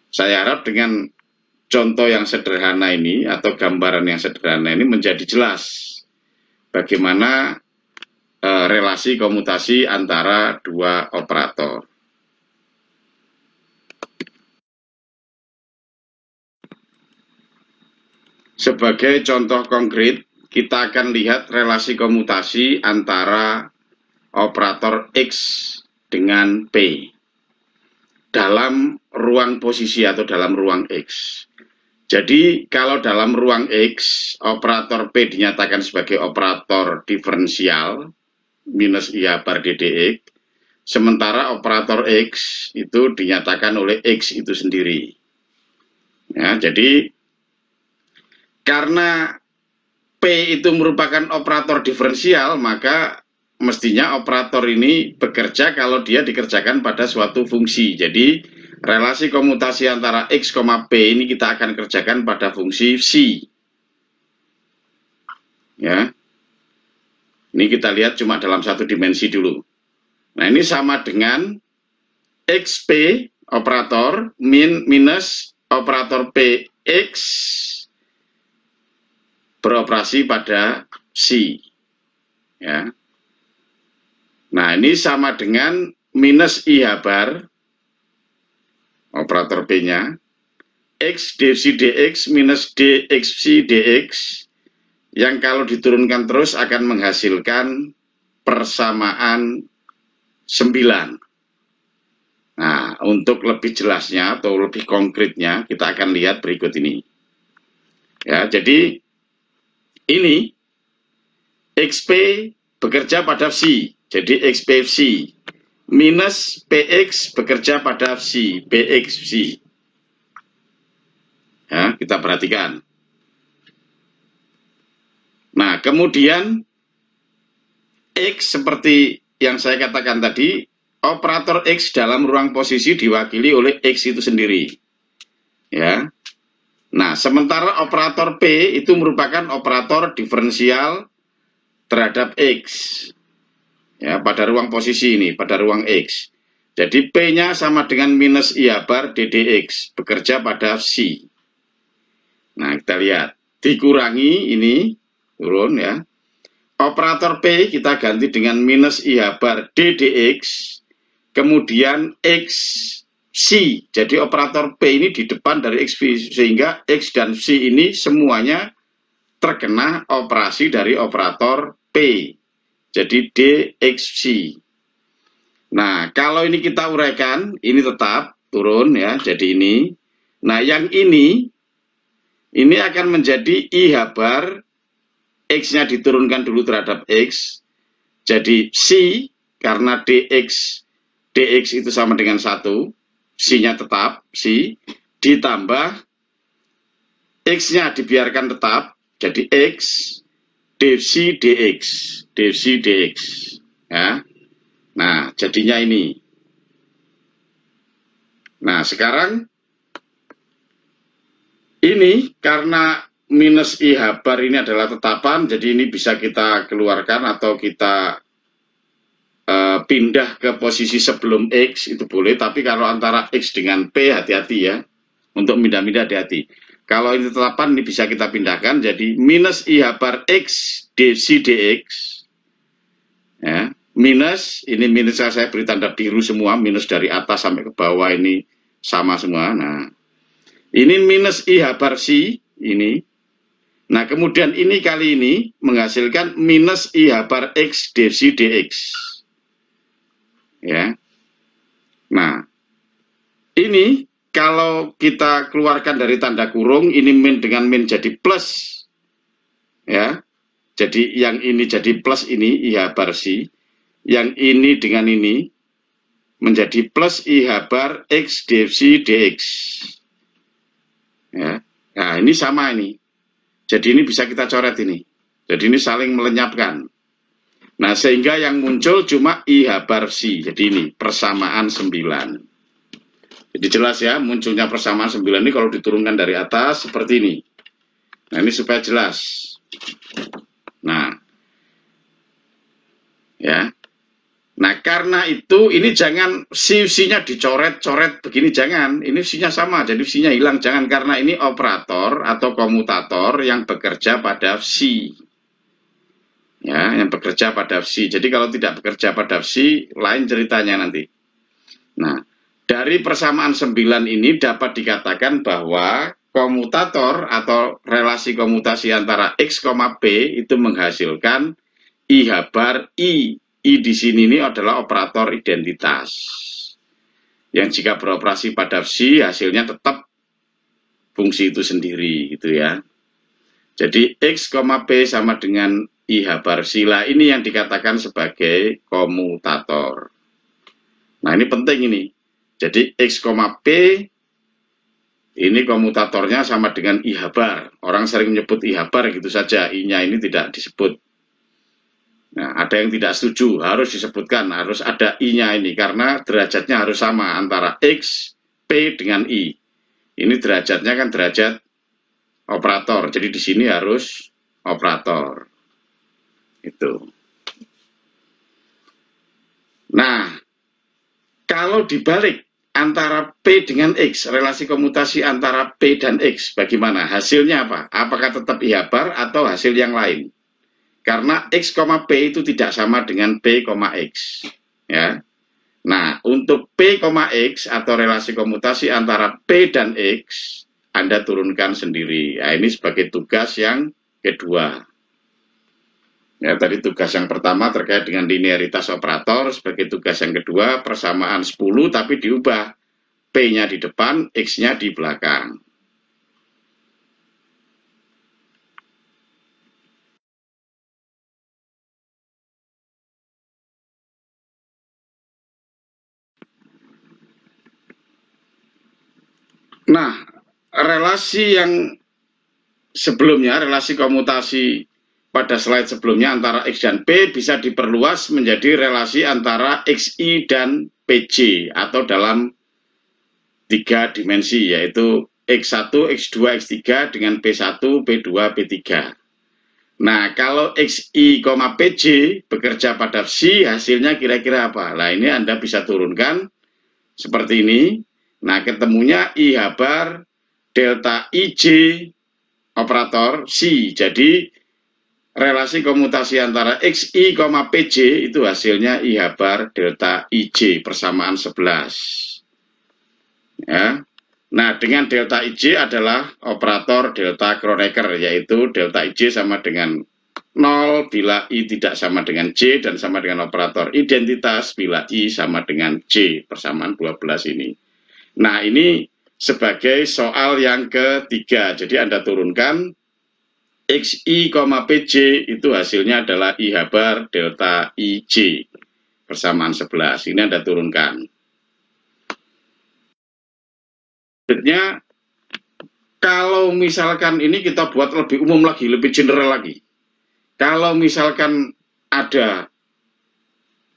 Saya harap dengan contoh yang sederhana ini atau gambaran yang sederhana ini menjadi jelas bagaimana relasi komutasi antara dua operator. Sebagai contoh konkret, kita akan lihat relasi komutasi antara operator X dengan P dalam ruang posisi atau dalam ruang X. Jadi, kalau dalam ruang X, operator P dinyatakan sebagai operator diferensial minus I bar DDX, sementara operator X itu dinyatakan oleh X itu sendiri. Ya, jadi karena P itu merupakan operator diferensial, maka mestinya operator ini bekerja kalau dia dikerjakan pada suatu fungsi. Jadi, relasi komutasi antara X, P ini kita akan kerjakan pada fungsi psi. Ya. Ini kita lihat cuma dalam satu dimensi dulu. Nah, ini sama dengan XP operator minus operator PX beroperasi pada psi. Ya. Nah, ini sama dengan minus I bar operator P-nya, X dpsi dx minus dx psi dx, yang kalau diturunkan terus akan menghasilkan persamaan 9. Nah, untuk lebih jelasnya atau lebih konkretnya, kita akan lihat berikut ini. Ya, jadi ini XP bekerja pada psi, jadi XP psi. Minus PX bekerja pada psi, PX psi. Ya, kita perhatikan. Nah, kemudian X seperti yang saya katakan tadi, operator X dalam ruang posisi diwakili oleh X itu sendiri. Ya. Nah, sementara operator P itu merupakan operator diferensial terhadap X. Ya, pada ruang posisi ini, pada ruang X. Jadi P-nya sama dengan minus I bar DDX, bekerja pada psi. Nah, kita lihat. Dikurangi ini, turun ya. Operator P kita ganti dengan minus I bar DDX, kemudian X psi. Jadi operator P ini di depan dari X psi, sehingga X dan psi ini semuanya terkena operasi dari operator P. Jadi dx psi. Nah, kalau ini kita uraikan, ini tetap turun ya, jadi ini. Nah, yang ini akan menjadi I bar X-nya diturunkan dulu terhadap X. Jadi psi, karena dx itu sama dengan 1, psi-nya tetap, psi, ditambah X-nya dibiarkan tetap, jadi X, dpsi dx, dpsi dx. Ya. Nah, jadinya ini. Nah, sekarang ini karena minus I bar ini adalah tetapan, jadi ini bisa kita keluarkan atau kita pindah ke posisi sebelum X itu boleh, tapi kalau antara X dengan P hati-hati ya, untuk pindah-pindah hati-hati. Kalau ini tetapan ini bisa kita pindahkan jadi minus I bar X dc dx, ya, minus, ini minus saya beri tanda biru semua, minus dari atas sampai ke bawah ini sama semua. Nah, ini minus I bar C, ini. Nah, kemudian ini kali ini menghasilkan minus I bar X dc dx. Ya. Nah, ini kalau kita keluarkan dari tanda kurung, ini min dengan min jadi plus. Ya. Jadi yang ini jadi plus ini I bar C. Yang ini dengan ini menjadi plus I bar X dc dx. Ya. Nah, ini sama ini. Jadi ini bisa kita coret ini. Jadi ini saling melenyapkan. Nah, sehingga yang muncul cuma I bar C. Jadi ini persamaan 9. Jadi jelas ya, munculnya persamaan 9 ini kalau diturunkan dari atas seperti ini. Nah, ini supaya jelas. Nah, ya. Nah, karena itu ini jangan C-nya dicoret-coret begini, jangan. Ini C-nya sama, jadi C-nya hilang. Jangan, karena ini operator atau komutator yang bekerja pada C. Ya, yang bekerja pada C. Jadi kalau tidak bekerja pada C, lain ceritanya nanti. Nah, dari persamaan 9 ini dapat dikatakan bahwa komutator atau relasi komutasi antara X, P itu menghasilkan I bar I. I di sini ini adalah operator identitas. Yang jika beroperasi pada C, hasilnya tetap fungsi itu sendiri, gitu ya. Jadi X, P sama dengan I bar C lah, ini yang dikatakan sebagai komutator. Nah, ini penting ini. Jadi X, P ini komutatornya sama dengan I bar. Orang sering menyebut I bar gitu saja, I-nya ini tidak disebut. Nah, ada yang tidak setuju, harus disebutkan, harus ada I-nya ini, karena derajatnya harus sama antara X, P dengan I. Ini derajatnya kan derajat operator, jadi di sini harus operator. Itu. Nah, kalau dibalik antara P dengan X, relasi komutasi antara P dan X, bagaimana? Hasilnya apa? Apakah tetap I bar atau hasil yang lain? Karena X, P itu tidak sama dengan P, X. Ya. Nah, untuk P, X atau relasi komutasi antara P dan X, Anda turunkan sendiri. Nah, ini sebagai tugas yang kedua. Ya, tadi tugas yang pertama terkait dengan linearitas operator, sebagai tugas yang kedua persamaan 10 tapi diubah. P-nya di depan, X-nya di belakang. Nah, relasi yang sebelumnya, relasi komutasi pada slide sebelumnya antara X dan P bisa diperluas menjadi relasi antara XI dan PJ atau dalam 3 dimensi, yaitu X1, X2, X3 dengan P1, P2, P3. Nah, kalau XI, PJ bekerja pada C, hasilnya kira-kira apa? Nah, ini Anda bisa turunkan seperti ini. Nah, ketemunya I bar delta IJ operator C. Jadi, relasi komutasi antara XI, PJ itu hasilnya I bar delta IJ persamaan 11. Ya. Nah, dengan delta IJ adalah operator delta Kronecker, yaitu delta IJ sama dengan 0 bila I tidak sama dengan J dan sama dengan operator identitas bila I sama dengan J, persamaan 12 ini. Nah, ini sebagai soal yang ketiga. Jadi Anda turunkan XI, PJ itu hasilnya adalah I bar delta IJ persamaan 11. Ini Anda turunkan. Berikutnya, kalau misalkan ini kita buat lebih umum lagi, lebih general lagi. Kalau misalkan ada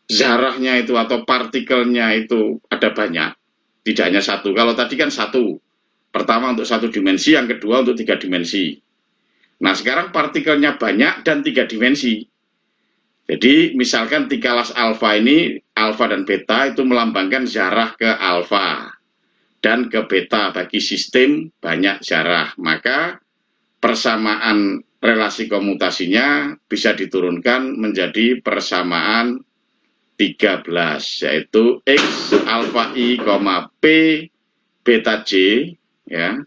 zarahnya itu atau partikelnya itu ada banyak, tidak hanya satu. Kalau tadi kan satu. Pertama untuk 1 dimensi, yang kedua untuk 3 dimensi. Nah, sekarang partikelnya banyak dan 3 dimensi. Jadi misalkan 3 kelas alfa ini, alfa dan beta itu melambangkan zarah ke alfa dan ke beta bagi sistem banyak zarah. Maka persamaan relasi komutasinya bisa diturunkan menjadi persamaan 13, yaitu X alfa I, P beta J ya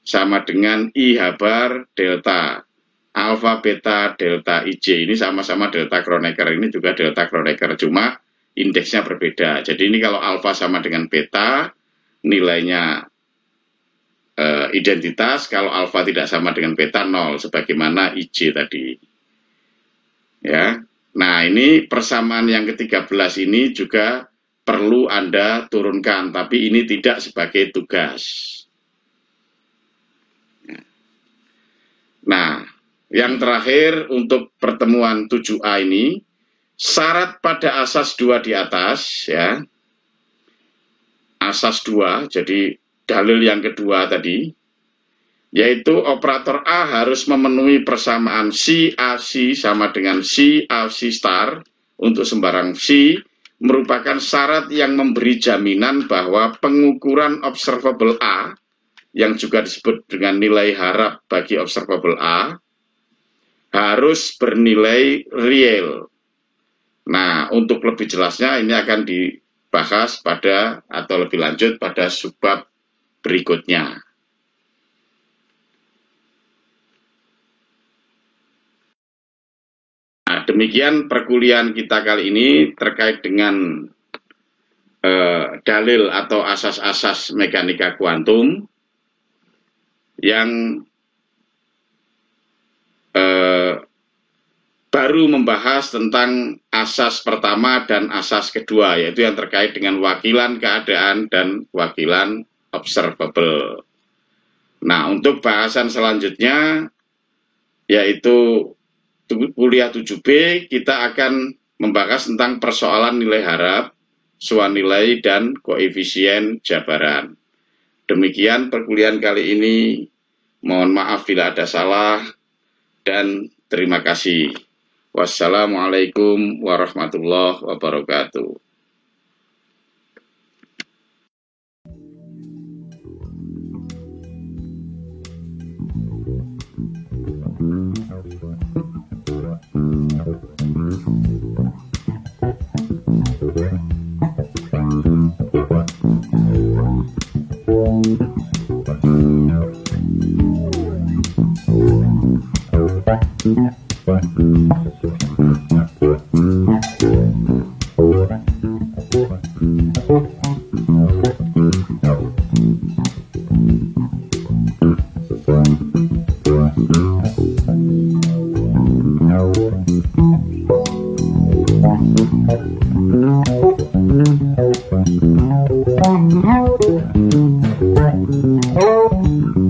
sama dengan I habar delta alfa beta delta IJ. Ini sama-sama delta Kronecker, ini juga delta Kronecker, cuma indeksnya berbeda. Jadi ini kalau alfa sama dengan beta, nilainya identitas, kalau alfa tidak sama dengan beta 0, sebagaimana IJ tadi. Ya. Nah, ini persamaan yang ke-13 ini juga perlu Anda turunkan, tapi ini tidak sebagai tugas. Nah, yang terakhir untuk pertemuan 7A ini, syarat pada asas 2 di atas, ya. Asas 2, jadi dalil yang kedua tadi, yaitu operator A harus memenuhi persamaan C AC sama dengan C AC star untuk sembarang C, merupakan syarat yang memberi jaminan bahwa pengukuran observable A, yang juga disebut dengan nilai harap bagi observable A, harus bernilai real. Nah, untuk lebih jelasnya ini akan dibahas pada atau lebih lanjut pada subbab berikutnya. Nah, demikian perkuliahan kita kali ini terkait dengan dalil atau asas-asas mekanika kuantum yang baru membahas tentang asas pertama dan asas kedua, yaitu yang terkait dengan wakilan keadaan dan wakilan observable. Nah, untuk bahasan selanjutnya, yaitu kuliah 7B, kita akan membahas tentang persoalan nilai harap, suanilai, dan koefisien jabaran. Demikian perkuliahan kali ini. Mohon maaf bila ada salah, dan terima kasih. Wassalamualaikum warahmatullahi wabarakatuh.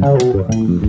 Oh,